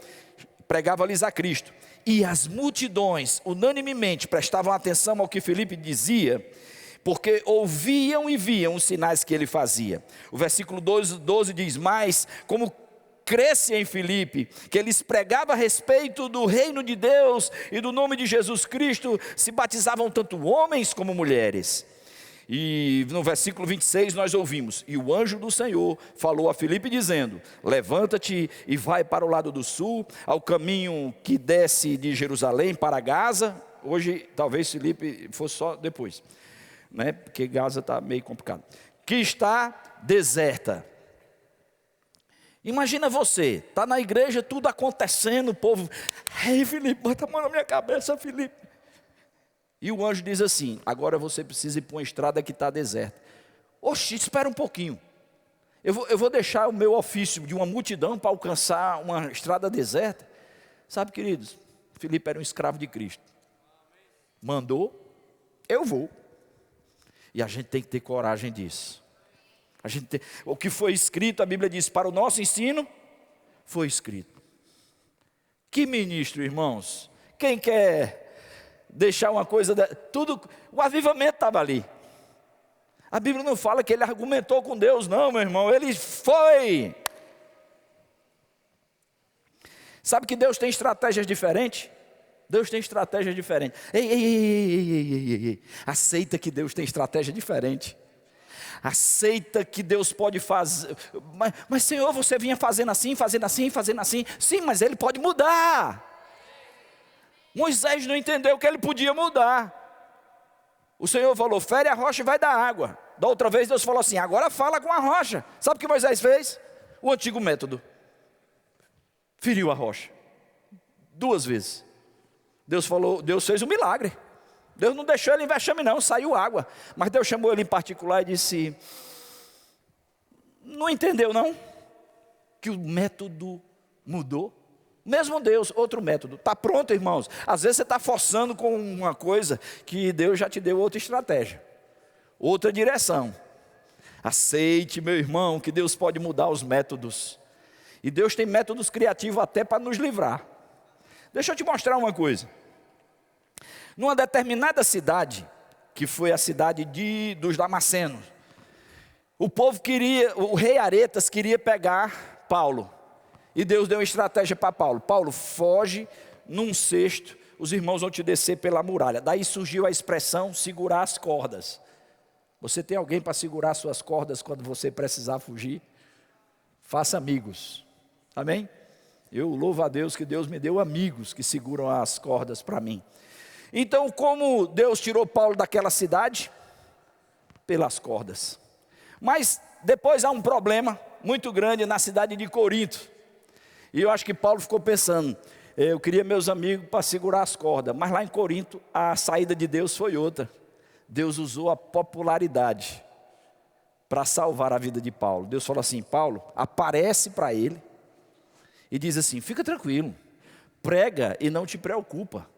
pregava-lhes a Cristo. E as multidões, unanimemente, prestavam atenção ao que Filipe dizia, porque ouviam e viam os sinais que ele fazia. O versículo 12 diz: Mas, como cresce em Filipe, que eles pregavam a respeito do reino de Deus e do nome de Jesus Cristo, se batizavam tanto homens como mulheres. E no versículo 26 nós ouvimos: E o anjo do Senhor falou a Filipe dizendo: Levanta-te e vai para o lado do sul, ao caminho que desce de Jerusalém para Gaza. Hoje, talvez Filipe fosse só depois, né? Porque Gaza está meio complicado. Que está deserta. Imagina você, está na igreja, tudo acontecendo, o povo, ei Filipe, bota a mão na minha cabeça, Filipe. E o anjo diz assim, agora você precisa ir para uma estrada que está deserta. Oxe, espera um pouquinho. Eu vou deixar o meu ofício de uma multidão para alcançar uma estrada deserta. Sabe, queridos, Filipe era um escravo de Cristo. Mandou, eu vou. E a gente tem que ter coragem disso. O que foi escrito, a Bíblia diz, para o nosso ensino, foi escrito. Que ministro, irmãos? Quem quer deixar uma coisa, tudo, o avivamento estava ali. A Bíblia não fala que ele argumentou com Deus, não, meu irmão, ele foi. Sabe que Deus tem estratégias diferentes? Deus tem estratégias diferentes. Ei. Aceita que Deus tem estratégia diferente. Aceita que Deus pode fazer. Mas Senhor, você vinha fazendo assim. Sim, mas Ele pode mudar. Moisés não entendeu que ele podia mudar. O Senhor falou, fere a rocha e vai dar água. Da outra vez Deus falou assim, agora fala com a rocha. Sabe o que Moisés fez? O antigo método. Feriu a rocha. 2 vezes. Deus fez um milagre. Deus não deixou ele em vexame não, saiu água. Mas Deus chamou ele em particular e disse, não entendeu não? Que o método mudou? Mesmo Deus, outro método. Está pronto, irmãos? Às vezes você está forçando com uma coisa que Deus já te deu outra estratégia. Outra direção. Aceite, meu irmão, que Deus pode mudar os métodos. E Deus tem métodos criativos até para nos livrar. Deixa eu te mostrar uma coisa. Numa determinada cidade, que foi a cidade dos Damascenos, o rei Aretas queria pegar Paulo. E Deus deu uma estratégia para Paulo. Paulo, foge num cesto, os irmãos vão te descer pela muralha. Daí surgiu a expressão, segurar as cordas. Você tem alguém para segurar suas cordas quando você precisar fugir? Faça amigos. Amém? Eu louvo a Deus que Deus me deu amigos que seguram as cordas para mim. Então, como Deus tirou Paulo daquela cidade? Pelas cordas. Mas depois há um problema muito grande na cidade de Corinto. E eu acho que Paulo ficou pensando, eu queria meus amigos para segurar as cordas. Mas lá em Corinto, a saída de Deus foi outra. Deus usou a popularidade para salvar a vida de Paulo. Deus falou assim, Paulo, aparece para ele e diz assim, fica tranquilo, prega e não te preocupa,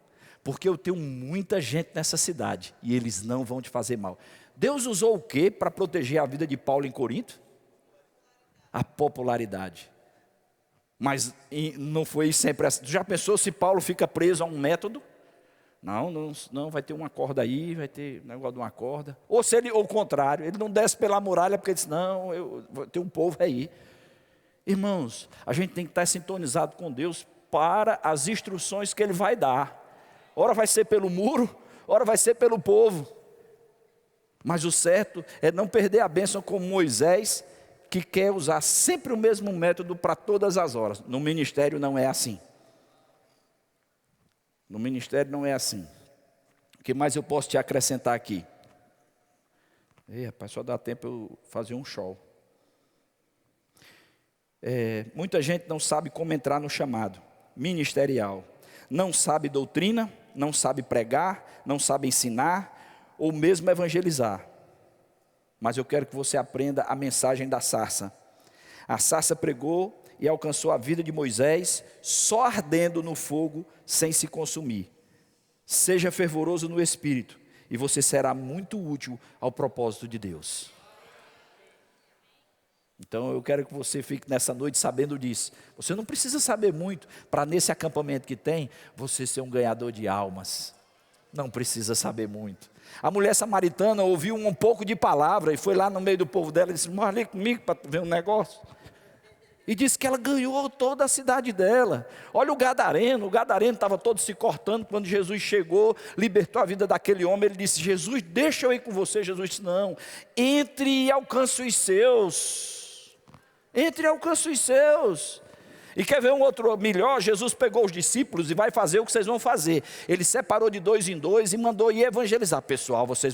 porque eu tenho muita gente nessa cidade e eles não vão te fazer mal. Deus usou o que para proteger a vida de Paulo em Corinto? A popularidade. Mas não foi sempre assim. Já pensou se Paulo fica preso a um método? Não, vai ter uma corda aí, vai ter um negócio de uma corda. Ou se ele, ou o contrário, ele não desce pela muralha porque ele diz, não, tem um povo aí. Irmãos, a gente tem que estar sintonizado com Deus para as instruções que Ele vai dar. Ora vai ser pelo muro, ora vai ser pelo povo. Mas o certo é não perder a bênção como Moisés, que quer usar sempre o mesmo método para todas as horas. No ministério não é assim. No ministério não é assim. O que mais eu posso te acrescentar aqui? Ei, rapaz, só dá tempo eu fazer um show. Muita gente não sabe como entrar no chamado ministerial. Não sabe doutrina, não sabe pregar, não sabe ensinar, ou mesmo evangelizar. Mas eu quero que você aprenda a mensagem da sarça. A sarça pregou e alcançou a vida de Moisés, só ardendo no fogo, sem se consumir. Seja fervoroso no espírito, e você será muito útil ao propósito de Deus. Então eu quero que você fique nessa noite sabendo disso. Você não precisa saber muito para nesse acampamento que tem, você ser um ganhador de almas. Não precisa saber muito. A mulher samaritana ouviu um pouco de palavra e foi lá no meio do povo dela e disse, mora ali comigo para ver um negócio. E disse que ela ganhou toda a cidade dela. Olha o gadareno estava todo se cortando. Quando Jesus chegou, libertou a vida daquele homem, ele disse, Jesus, deixa eu ir com você. Jesus disse, não, entre e alcance os seus. Entre e alcance os seus. E quer ver um outro melhor? Jesus pegou os discípulos e vai fazer o que vocês vão fazer. Ele separou de 2 em 2 e mandou ir evangelizar. Pessoal, vocês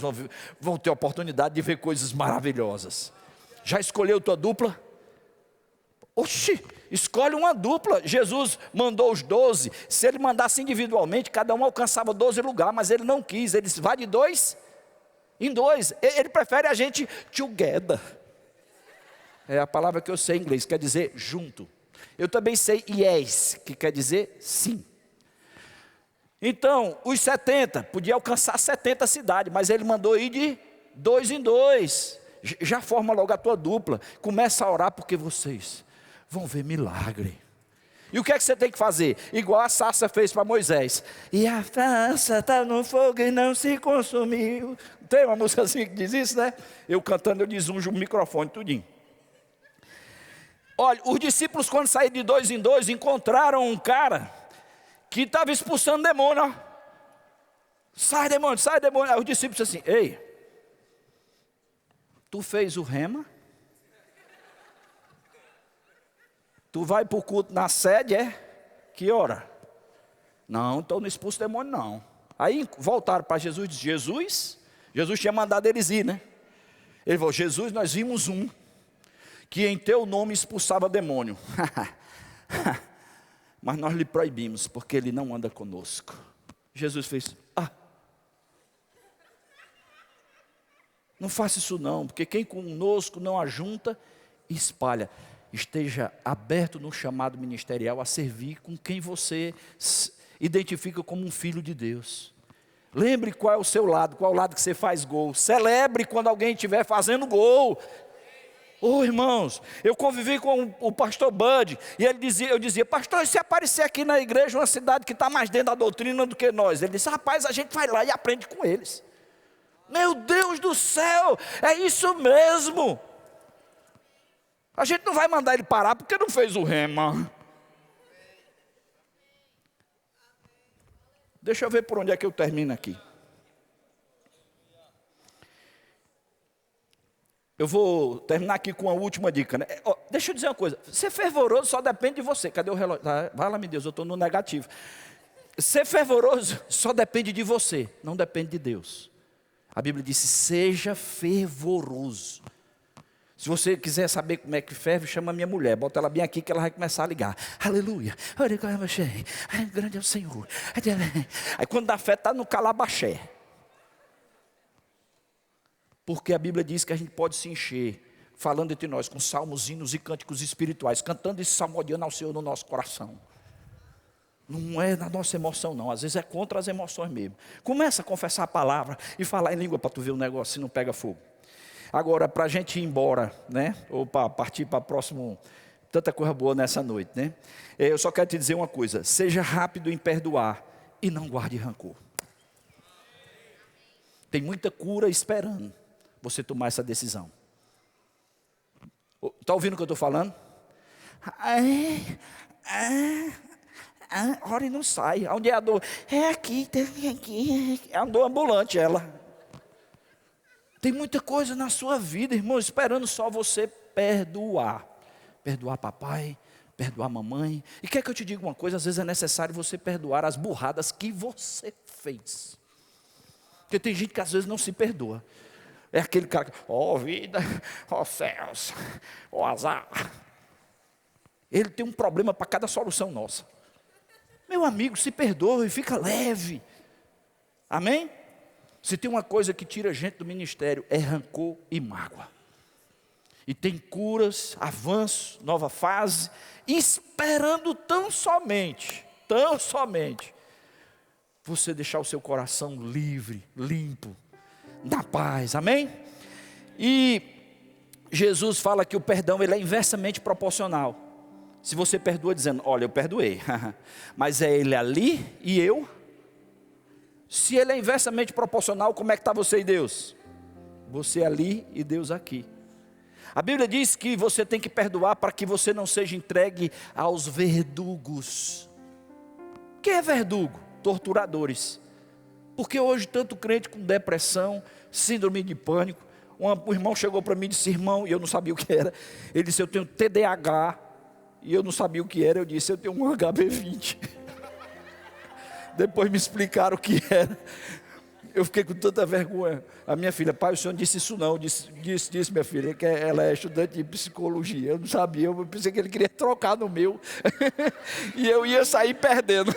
vão ter a oportunidade de ver coisas maravilhosas. Já escolheu tua dupla? Oxi, escolhe uma dupla. Jesus mandou os 12. Se ele mandasse individualmente, cada um alcançava 12 lugares, mas ele não quis. Ele disse, vai de 2 em 2. Ele prefere a gente together. É a palavra que eu sei em inglês, quer dizer junto. Eu também sei yes, que quer dizer sim. Então, os 70, podia alcançar 70 cidades, mas ele mandou ir de 2 em 2. Já forma logo a tua dupla. Começa a orar porque vocês vão ver milagre. E o que é que você tem que fazer? Igual a sarça fez para Moisés. E a sarça está no fogo e não se consumiu. Tem uma música assim que diz isso, né? Eu cantando, eu desunjo o microfone tudinho. Olha, os discípulos quando saíram de 2 em 2, encontraram um cara que estava expulsando demônio. Ó. Sai demônio, sai demônio. Aí os discípulos disseram assim, ei, tu fez o rema? Tu vai para o culto na sede, é? Que hora? Não, então não expulso demônio não. Aí voltaram para Jesus e disseram, Jesus tinha mandado eles ir, né? Ele falou, Jesus, nós vimos um que em teu nome expulsava demônio. Mas nós lhe proibimos, porque ele não anda conosco. Jesus fez, não faça isso não, porque quem conosco não ajunta, espalha. Esteja aberto no chamado ministerial a servir com quem você identifica como um filho de Deus. Lembre qual é o seu lado, qual é o lado que você faz gol. Celebre quando alguém estiver fazendo gol. Oh, irmãos, eu convivi com o pastor Bud, e eu dizia, pastor, se aparecer aqui na igreja uma cidade que está mais dentro da doutrina do que nós, ele disse, rapaz, a gente vai lá e aprende com eles. Meu Deus do céu, é isso mesmo. A gente não vai mandar ele parar porque não fez o rema. Deixa eu ver por onde é que eu termino aqui. Eu vou terminar aqui com a última dica, né? Deixa eu dizer uma coisa. Ser fervoroso só depende de você. Cadê o relógio? Vai lá, meu Deus, eu estou no negativo. Ser fervoroso só depende de você, não depende de Deus. A Bíblia disse, seja fervoroso. Se você quiser saber como é que ferve, chama a minha mulher. Bota ela bem aqui que ela vai começar a ligar. Aleluia. Grande é o Senhor. Aí quando dá fé, está no calabaxé. Porque a Bíblia diz que a gente pode se encher, falando entre nós, com salmos, hinos e cânticos espirituais, cantando e salmodiando ao Senhor no nosso coração. Não é na nossa emoção não, às vezes é contra as emoções mesmo. Começa a confessar a palavra e falar em língua para tu ver o negócio, se não pega fogo. Agora, para a gente ir embora, né? Ou para partir para o próximo, tanta coisa boa nessa noite, né? Eu só quero te dizer uma coisa, seja rápido em perdoar e não guarde rancor. Tem muita cura esperando você tomar essa decisão. Está ouvindo o que eu estou falando? Ora e não sai. Onde é a dor? É aqui, tem aqui. É a dor ambulante ela. Tem muita coisa na sua vida, irmão, esperando só você perdoar. Perdoar papai, perdoar mamãe. E quer que eu te diga uma coisa? Às vezes é necessário você perdoar as burradas que você fez. Porque tem gente que às vezes não se perdoa. É aquele cara que, vida, céus, azar. Ele tem um problema para cada solução nossa. Meu amigo, se perdoa e fica leve. Amém? Se tem uma coisa que tira a gente do ministério, é rancor e mágoa. E tem curas, avanço, nova fase, esperando tão somente, você deixar o seu coração livre, limpo, na paz, amém? E Jesus fala que o perdão ele é inversamente proporcional. Se você perdoa dizendo, olha, eu perdoei, mas é ele ali e eu. Se ele é inversamente proporcional, como é que está você e Deus? Você ali e Deus aqui. A Bíblia diz que você tem que perdoar para que você não seja entregue aos verdugos. O que é verdugo? Torturadores. Porque hoje tanto crente com depressão, síndrome de pânico. Um irmão chegou para mim e disse, irmão, e eu não sabia o que era. Ele disse, eu tenho TDAH. E eu não sabia o que era, eu disse, eu tenho um HB20. Depois me explicaram o que era. Eu fiquei com tanta vergonha. A minha filha, pai, o senhor disse isso não. Disse minha filha, que ela é estudante de psicologia. Eu não sabia, eu pensei que ele queria trocar no meu. E eu ia sair perdendo.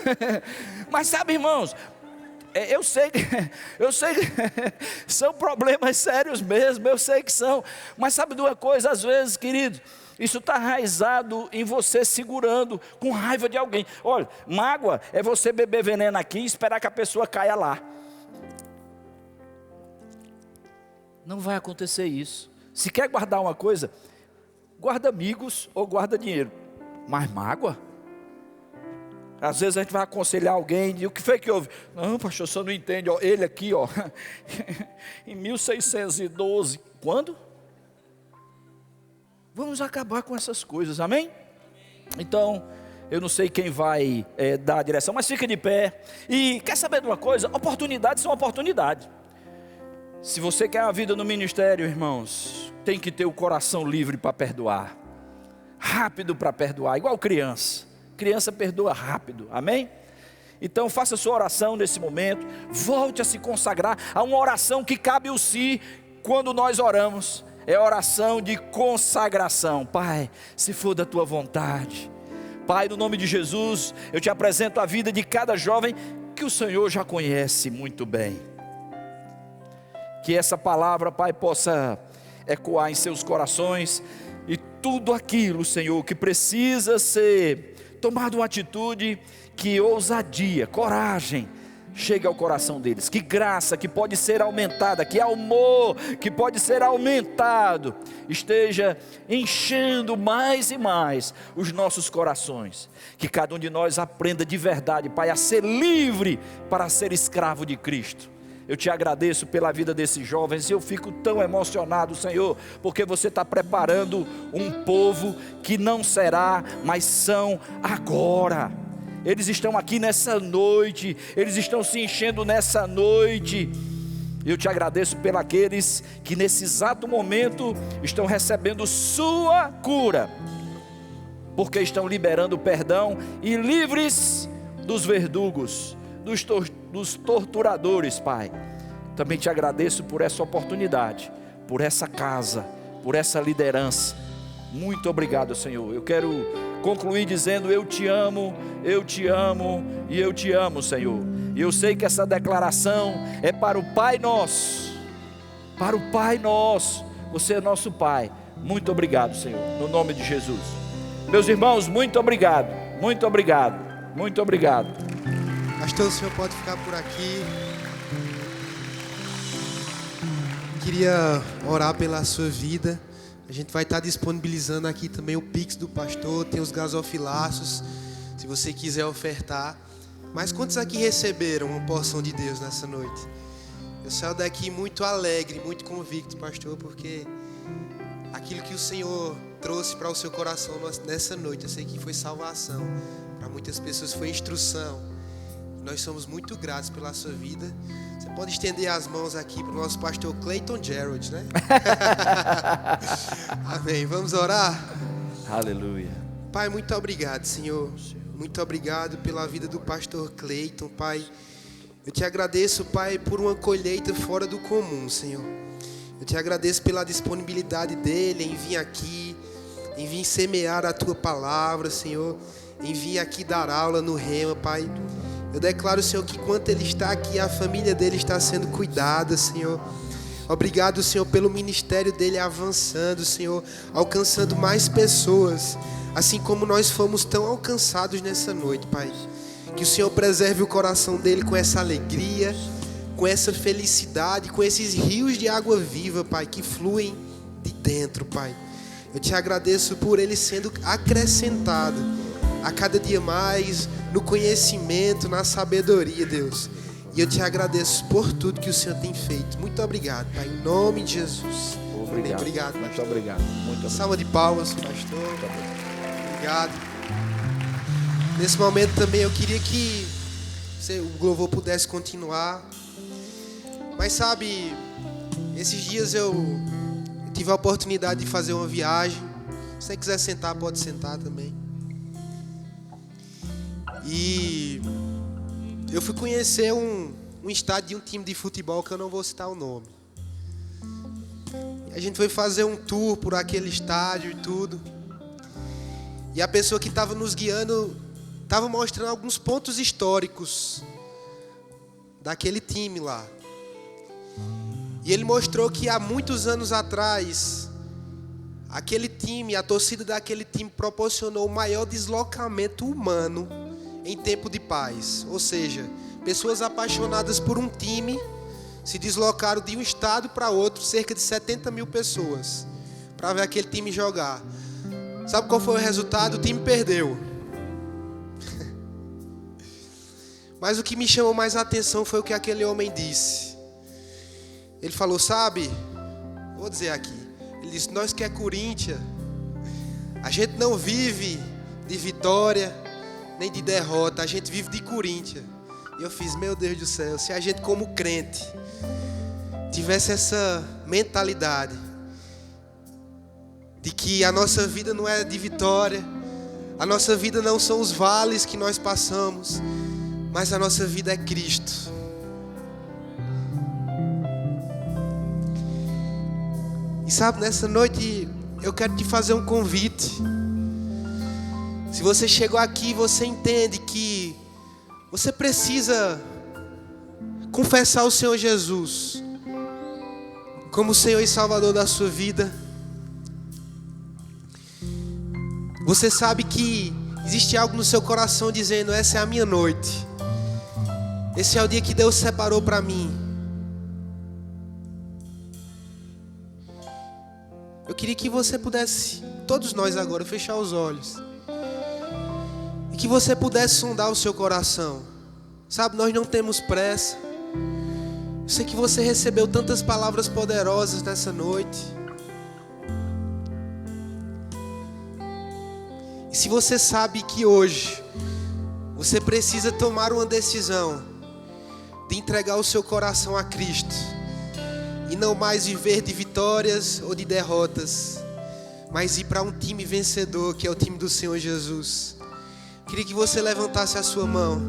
Mas sabe, irmãos, eu sei que são problemas sérios mesmo, eu sei que são. Mas sabe de uma coisa, às vezes, querido, isso está enraizado em você segurando com raiva de alguém. Olha, mágoa é você beber veneno aqui e esperar que a pessoa caia lá. Não vai acontecer isso. Se quer guardar uma coisa, guarda amigos ou guarda dinheiro. Mas mágoa? Às vezes a gente vai aconselhar alguém, e o que foi que houve? Não, pastor, você não entende, ó, ele aqui, ó, em 1612, quando? Vamos acabar com essas coisas, amém? Então, eu não sei quem vai dar a direção, mas fica de pé. E quer saber de uma coisa? Oportunidades são oportunidades. Se você quer a vida no ministério, irmãos, tem que ter o coração livre para perdoar. Rápido para perdoar, igual criança. Criança perdoa rápido, amém? Então faça sua oração nesse momento. Volte a se consagrar a uma oração que cabe o si quando nós oramos. É oração de consagração. Pai, se for da tua vontade. Pai, no nome de Jesus, eu te apresento a vida de cada jovem que o Senhor já conhece muito bem. Que essa palavra, Pai, possa ecoar em seus corações. E tudo aquilo, Senhor, que precisa ser tomado uma atitude, que ousadia, coragem, chegue ao coração deles. Que graça que pode ser aumentada, que amor que pode ser aumentado, esteja enchendo mais e mais os nossos corações. Que cada um de nós aprenda de verdade, Pai, a ser livre para ser escravo de Cristo. Eu te agradeço pela vida desses jovens, e eu fico tão emocionado, Senhor, porque você está preparando um povo que não será, mas são agora. Eles estão aqui nessa noite, eles estão se enchendo nessa noite. Eu te agradeço pelos aqueles que nesse exato momento estão recebendo sua cura, porque estão liberando perdão e livres dos verdugos, dos torturadores, Pai. Também te agradeço por essa oportunidade, por essa casa, por essa liderança. Muito obrigado, Senhor. Eu quero concluir dizendo: eu te amo e eu te amo, Senhor. E eu sei que essa declaração é para o Pai Nosso, para o Pai Nosso. Você é nosso Pai. Muito obrigado, Senhor, no nome de Jesus. Meus irmãos, muito obrigado, muito obrigado, muito obrigado. Pastor, o senhor pode ficar por aqui. Queria orar pela sua vida. A gente vai estar disponibilizando aqui também o Pix do pastor, tem os gasofilaços, se você quiser ofertar. Mas quantos aqui receberam uma porção de Deus nessa noite? Eu saio daqui muito alegre, muito convicto, pastor, porque aquilo que o Senhor trouxe para o seu coração nessa noite, eu sei que foi salvação. Para muitas pessoas foi instrução. Nós somos muito gratos pela sua vida. Você pode estender as mãos aqui para o nosso pastor Clayton Gerald, né? Amém. Vamos orar? Aleluia. Pai, muito obrigado, Senhor. Muito obrigado pela vida do pastor Clayton, Pai. Eu te agradeço, Pai, por uma colheita fora do comum, Senhor. Eu te agradeço pela disponibilidade dele em vir aqui, em vir semear a tua palavra, Senhor, em vir aqui dar aula no Rema, Pai. Eu declaro, Senhor, que enquanto ele está aqui, a família dele está sendo cuidada, Senhor. Obrigado, Senhor, pelo ministério dele avançando, Senhor, alcançando mais pessoas, assim como nós fomos tão alcançados nessa noite, Pai. Que o Senhor preserve o coração dele com essa alegria, com essa felicidade, com esses rios de água viva, Pai, que fluem de dentro, Pai. Eu te agradeço por ele sendo acrescentado a cada dia mais no conhecimento, na sabedoria, Deus. E eu te agradeço por tudo que o Senhor tem feito. Muito obrigado, Pai, em nome de Jesus. Obrigado. Obrigado, muito obrigado. Muito obrigado. Salva de palmas, pastor. Obrigado. Nesse momento também eu queria que o louvor pudesse continuar. Mas sabe, esses dias eu tive a oportunidade de fazer uma viagem. Se você quiser sentar, pode sentar também. E eu fui conhecer um estádio de um time de futebol que eu não vou citar o nome. A gente foi fazer um tour por aquele estádio e tudo. E a pessoa que estava nos guiando estava mostrando alguns pontos históricos daquele time lá. E ele mostrou que há muitos anos atrás, aquele time, a torcida daquele time proporcionou o maior deslocamento humano em tempo de paz. Ou seja, pessoas apaixonadas por um time se deslocaram de um estado para outro, cerca de 70 mil pessoas, para ver aquele time jogar. Sabe qual foi o resultado? O time perdeu. Mas o que me chamou mais a atenção foi o que aquele homem disse. Ele falou, sabe, vou dizer aqui, ele disse, nós que é Corinthians, a gente não vive de vitória nem de derrota, a gente vive de Corinthians. E eu fiz, meu Deus do céu, se a gente como crente tivesse essa mentalidade de que a nossa vida não é de vitória, a nossa vida não são os vales que nós passamos, mas a nossa vida é Cristo. E sabe, nessa noite eu quero te fazer um convite. Se você chegou aqui e você entende que você precisa confessar o Senhor Jesus como o Senhor e Salvador da sua vida. Você sabe que existe algo no seu coração dizendo, essa é a minha noite. Esse é o dia que Deus separou para mim. Eu queria que você pudesse, todos nós agora, fechar os olhos. E que você pudesse sondar o seu coração. Sabe, nós não temos pressa. Eu sei que você recebeu tantas palavras poderosas nessa noite. E se você sabe que hoje você precisa tomar uma decisão de entregar o seu coração a Cristo e não mais viver de vitórias ou de derrotas, mas ir para um time vencedor, que é o time do Senhor Jesus, queria que você levantasse a sua mão.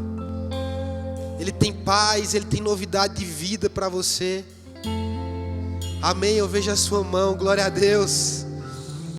Ele tem paz, Ele tem novidade de vida para você. Amém, eu vejo a sua mão, glória a Deus.